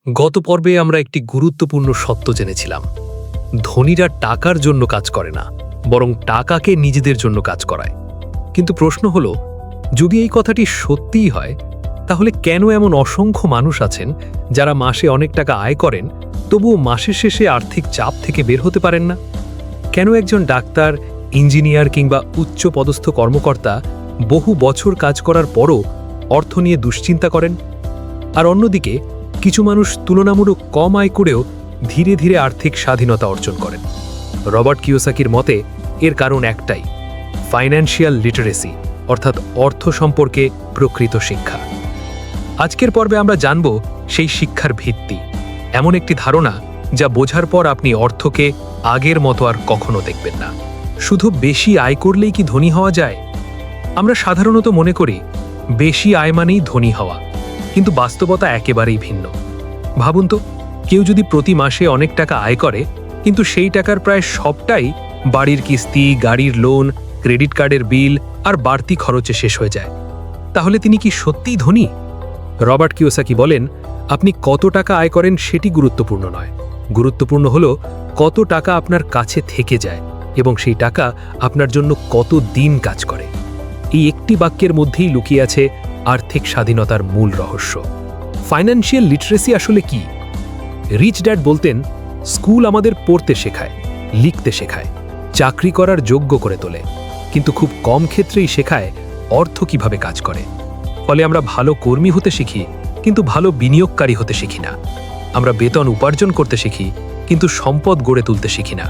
গত পর্বে আমরা একটি গুরুত্বপূর্ণ সত্য জেনেছিলাম। ধনীরা টাকার জন্য কাজ করে না, বরং টাকাকে নিজেদের জন্য কাজ করায়। কিন্তু প্রশ্ন হলো, যদি এই কথাটি সত্যিই হয়, তাহলে কেন এমন অসংখ্য মানুষ আছেন যারা মাসে অনেক টাকা আয় করেন, তবুও মাসের শেষে আর্থিক চাপ থেকে বের হতে পারেন না? কেন একজন ডাক্তার, ইঞ্জিনিয়ার কিংবা উচ্চ পদস্থ কর্মকর্তা বহু বছর কাজ করার পরও অর্থ নিয়ে দুশ্চিন্তা করেন? আর অন্যদিকে কিছু মানুষ তুলনামূলক কম আয় করেও ধীরে ধীরে আর্থিক স্বাধীনতা অর্জন করেন। রবার্ট কিওসাকির মতে এর কারণ একটাই: ফাইন্যান্সিয়াল লিটারেসি, অর্থাৎ অর্থ সম্পর্কে প্রকৃত শিক্ষা। আজকের পর্বে আমরা জানব সেই শিক্ষার ভিত্তি, এমন একটি ধারণা যা বোঝার পর আপনি অর্থকে আগের মতো আর কখনো দেখবেন না। শুধু বেশি আয় করলেই কি ধনী হওয়া যায়? আমরা সাধারণত মনে করি বেশি আয় মানেই ধনী হওয়া, কিন্তু বাস্তবতা একেবারেই ভিন্ন। ভাবুন তো, কেউ যদি প্রতি মাসে অনেক টাকা আয় করে, কিন্তু সেই টাকার প্রায় সবটাই বাড়ির কিস্তি, গাড়ির লোন, ক্রেডিট কার্ডের বিল আর বাড়তি খরচে শেষ হয়ে যায়, তাহলে তিনি কি সত্যিই ধনী? রবার্ট কিওসাকি বলেন, আপনি কত টাকা আয় করেন সেটি গুরুত্বপূর্ণ নয়। গুরুত্বপূর্ণ হলো কত টাকা আপনার কাছে থেকে যায় এবং সেই টাকা আপনার জন্য কত দিন কাজ করে। এই একটি বাক্যের মধ্যেই লুকিয়ে আছে আর্থিক স্বাধীনতার মূল রহস্য। ফাইন্যান্সিয়াল লিটারেসি আসলে কি? রিচ ড্যাড বলতেন, স্কুল আমাদের পড়তে শেখায়, লিখতে শেখায়, চাকরি করার যোগ্য করে তোলে, কিন্তু খুব কম ক্ষেত্রেই শেখায় অর্থ কিভাবে কাজ করে। ফলে আমরা ভালো কর্মী হতে শিখি, কিন্তু ভালো বিনিয়োগকারী হতে শিখি না। আমরা বেতন উপার্জন করতে শিখি, কিন্তু সম্পদ গড়ে তুলতে শিখি না।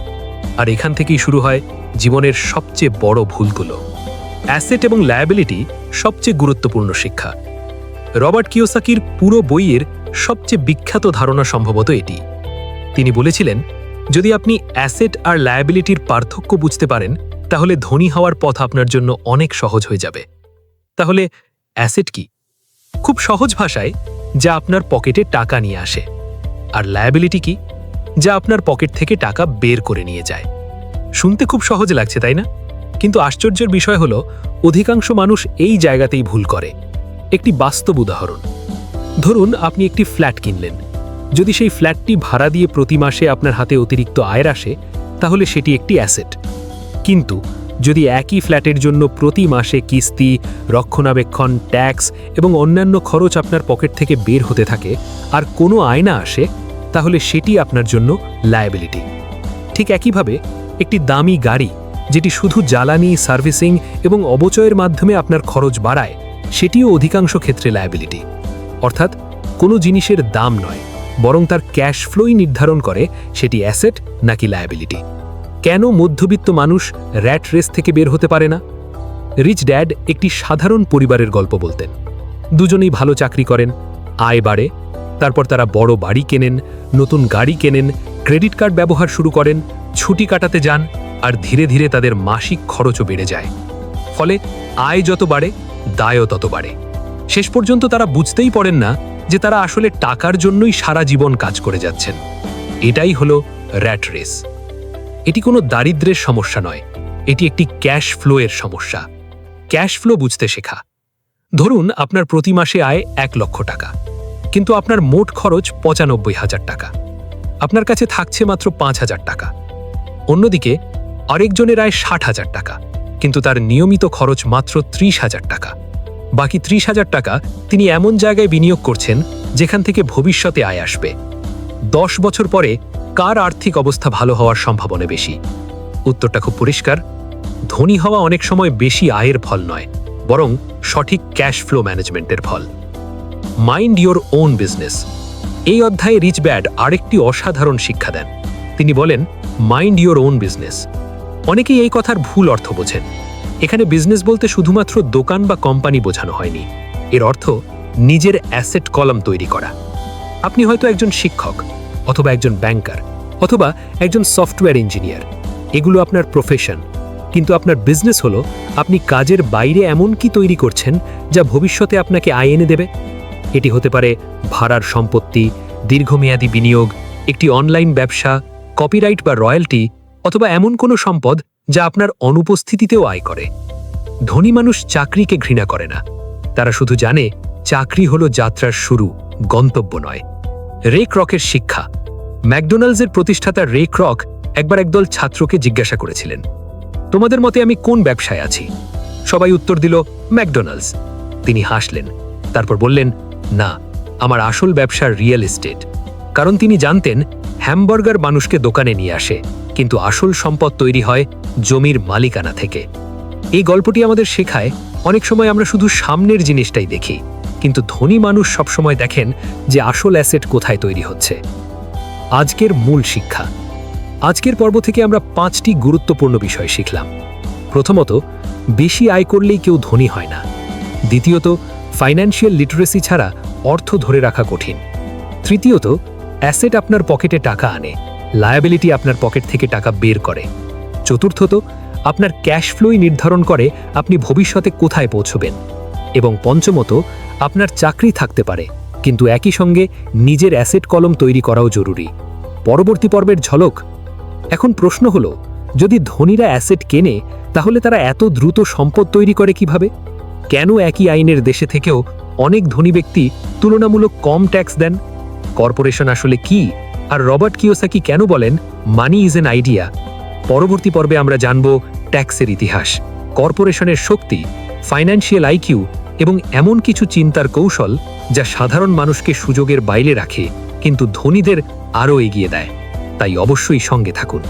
আর এখান থেকেই শুরু হয় জীবনের সবচেয়ে বড় ভুলগুলো। অ্যাসেট এবং লায়াবিলিটি সবচেয়ে গুরুত্বপূর্ণ শিক্ষা। রবার্ট কিওসাকির পুরো বইয়ের সবচেয়ে বিখ্যাত ধারণা সম্ভবত এটি। তিনি বলেছিলেন, যদি আপনি অ্যাসেট আর লায়াবিলিটির পার্থক্য বুঝতে পারেন, তাহলে ধনী হওয়ার পথ আপনার জন্য অনেক সহজ হয়ে যাবে। তাহলে অ্যাসেট কি? খুব সহজ ভাষায়, যা আপনার পকেটে টাকা নিয়ে আসে। আর লায়াবিলিটি কি? যা আপনার পকেট থেকে টাকা বের করে নিয়ে যায়। শুনতে খুব সহজ লাগছে, তাই না? কিন্তু আশ্চর্যের বিষয় হলো, অধিকাংশ মানুষ এই জায়গাতেই ভুল করে। একটি বাস্তব উদাহরণ: ধরুন আপনি একটি ফ্ল্যাট কিনলেন। যদি সেই ফ্ল্যাটটি ভাড়া দিয়ে প্রতি মাসে আপনার হাতে অতিরিক্ত আয় আসে, তাহলে সেটি একটি অ্যাসেট। কিন্তু যদি একই ফ্ল্যাটের জন্য প্রতি মাসে কিস্তি, রক্ষণাবেক্ষণ, ট্যাক্স এবং অন্যান্য খরচ আপনার পকেট থেকে বের হতে থাকে আর কোনো আয় না আসে, তাহলে সেটি আপনার জন্য লায়াবিলিটি। ঠিক একইভাবে একটি দামি গাড়ি, যেটি শুধু জ্বালানি, সার্ভিসিং এবং অবচয়ের মাধ্যমে আপনার খরচ বাড়ায়, সেটিও অধিকাংশ ক্ষেত্রে লায়াবিলিটি। অর্থাৎ কোনো জিনিসের দাম নয়, বরং তার ক্যাশ ফ্লোই নির্ধারণ করে সেটি অ্যাসেট নাকি লায়াবিলিটি। কেন মধ্যবিত্ত মানুষ র্যাট রেস থেকে বের হতে পারে না? রিচ ড্যাড একটি সাধারণ পরিবারের গল্প বলতেন। দুজনেই ভালো চাকরি করেন, আয় বাড়ে, তারপর তারা বড় বাড়ি কেনেন, নতুন গাড়ি কেনেন, ক্রেডিট কার্ড ব্যবহার শুরু করেন, ছুটি কাটাতে যান, আর ধীরে ধীরে তাদের মাসিক খরচও বেড়ে যায়। ফলে আয় যত বাড়ে, দায়ও তত বাড়ে। শেষ পর্যন্ত তারা বুঝতেই পারেন না যে তারা আসলে টাকার জন্যই সারা জীবন কাজ করে যাচ্ছেন। এটাই হলো র্যাট রেস। এটি কোনো দারিদ্র্যের সমস্যা নয়, এটি একটি ক্যাশ ফ্লো এর সমস্যা। ক্যাশ ফ্লো বুঝতে শেখা। ধরুন আপনার প্রতি মাসে আয় 1 লক্ষ টাকা, কিন্তু আপনার মোট খরচ 95,000 টাকা। আপনার কাছে থাকছে মাত্র 5,000 টাকা। অন্যদিকে আরেকজনের আয় 60,000 টাকা, কিন্তু তার নিয়মিত খরচ মাত্র 30,000 টাকা। বাকি 30,000 টাকা তিনি এমন জায়গায় বিনিয়োগ করছেন যেখান থেকে ভবিষ্যতে আয় আসবে। 10 বছর পরে কার আর্থিক অবস্থা ভালো হওয়ার সম্ভাবনা বেশি? উত্তরটা খুব পরিষ্কার। ধনী হওয়া অনেক সময় বেশি আয়ের ফল নয়, বরং সঠিক ক্যাশ ফ্লো ম্যানেজমেন্টের ফল। Mind your own business. এই অধ্যায়ে রিচ ড্যাড আরেকটি অসাধারণ শিক্ষা দেন। তিনি বলেন, মাইন্ড ইয়োর ওন বিজনেস। অনেকেই এই কথার ভুল অর্থ বোঝেন। এখানে বিজনেস বলতে শুধুমাত্র দোকান বা কোম্পানি বোঝানো হয়নি। এর অর্থ নিজের অ্যাসেট কলাম তৈরি করা। আপনি হয়তো একজন শিক্ষক, অথবা একজন ব্যাংকার, অথবা একজন সফটওয়্যার ইঞ্জিনিয়ার। এগুলো আপনার প্রফেশন। কিন্তু আপনার বিজনেস হলো আপনি কাজের বাইরে এমন কি তৈরি করছেন যা ভবিষ্যতে আপনাকে আয় এনে দেবে। এটি হতে পারে ভাড়ার সম্পত্তি, দীর্ঘমেয়াদী বিনিয়োগ, একটি অনলাইন ব্যবসা, কপিরাইট বা রয়্যালটি, অথবা এমন কোনো সম্পদ যা আপনার অনুপস্থিতিতেও আয় করে। ধনী মানুষ চাকরিকে ঘৃণা করে না, তারা শুধু জানে চাকরি হলো যাত্রার শুরু, গন্তব্য নয়। রে ক্রকের শিক্ষা। ম্যাকডোনাল্ডসের প্রতিষ্ঠাতা রে ক্রক একবার একদল ছাত্রকে জিজ্ঞাসা করেছিলেন, তোমাদের মতে আমি কোন ব্যবসায় আছি? সবাই উত্তর দিল, ম্যাকডোনাল্ডস। তিনি হাসলেন, তারপর বললেন, না, আমার আসল ব্যবসা রিয়েল এস্টেট। কারণ তিনি জানতেন হ্যামবার্গার মানুষকে দোকানে নিয়ে আসে, কিন্তু আসল সম্পদ তৈরি হয় জমির মালিকানা থেকে। এই গল্পটি আমাদের শেখায় অনেক সময় আমরা শুধু সামনের জিনিসটাই দেখি, কিন্তু ধনী মানুষ সবসময় দেখেন যে আসল অ্যাসেট কোথায় তৈরি হচ্ছে। আজকের মূল শিক্ষা। আজকের পর্ব থেকে আমরা 5টি গুরুত্বপূর্ণ বিষয় শিখলাম। প্রথমত, বেশি আয় করলেই কেউ ধনী হয় না। দ্বিতীয়ত, ফাইন্যান্সিয়াল লিটারেসি ছাড়া অর্থ ধরে রাখা কঠিন। তৃতীয়ত, অ্যাসেট আপনার পকেটে টাকা আনে, লায়াবিলিটি আপনার পকেট থেকে টাকা বের করে। চতুর্থত, আপনার ক্যাশ ফ্লোই নির্ধারণ করে আপনি ভবিষ্যতে কোথায় পৌঁছবেন। এবং পঞ্চমত, আপনার চাকরি থাকতে পারে, কিন্তু একই সঙ্গে নিজের অ্যাসেট কলম তৈরি করাও জরুরি। পরবর্তী পর্বের ঝলক। এখন প্রশ্ন হলো, যদি ধনীরা অ্যাসেট কেনে, তাহলে তারা এত দ্রুত সম্পদ তৈরি করে কিভাবে? কেন একই আইনের দেশে থেকেও অনেক ধনী ব্যক্তি তুলনামূলক কম ট্যাক্স দেন? কর্পোরেশন আসলে কি, আর রবার্ট কিওসাকি কেন বলেন মানি ইজ অ্যান আইডিয়া? পরবর্তী পর্বে আমরা জানব ট্যাক্সের ইতিহাস, কর্পোরেশনের শক্তি, ফাইন্যান্সিয়াল আইকিউ এবং এমন কিছু চিন্তার কৌশল যা সাধারণ মানুষকে সুযোগের বাইরে রাখে কিন্তু ধনীদের আরও এগিয়ে দেয়। তাই অবশ্যই সঙ্গে থাকুন।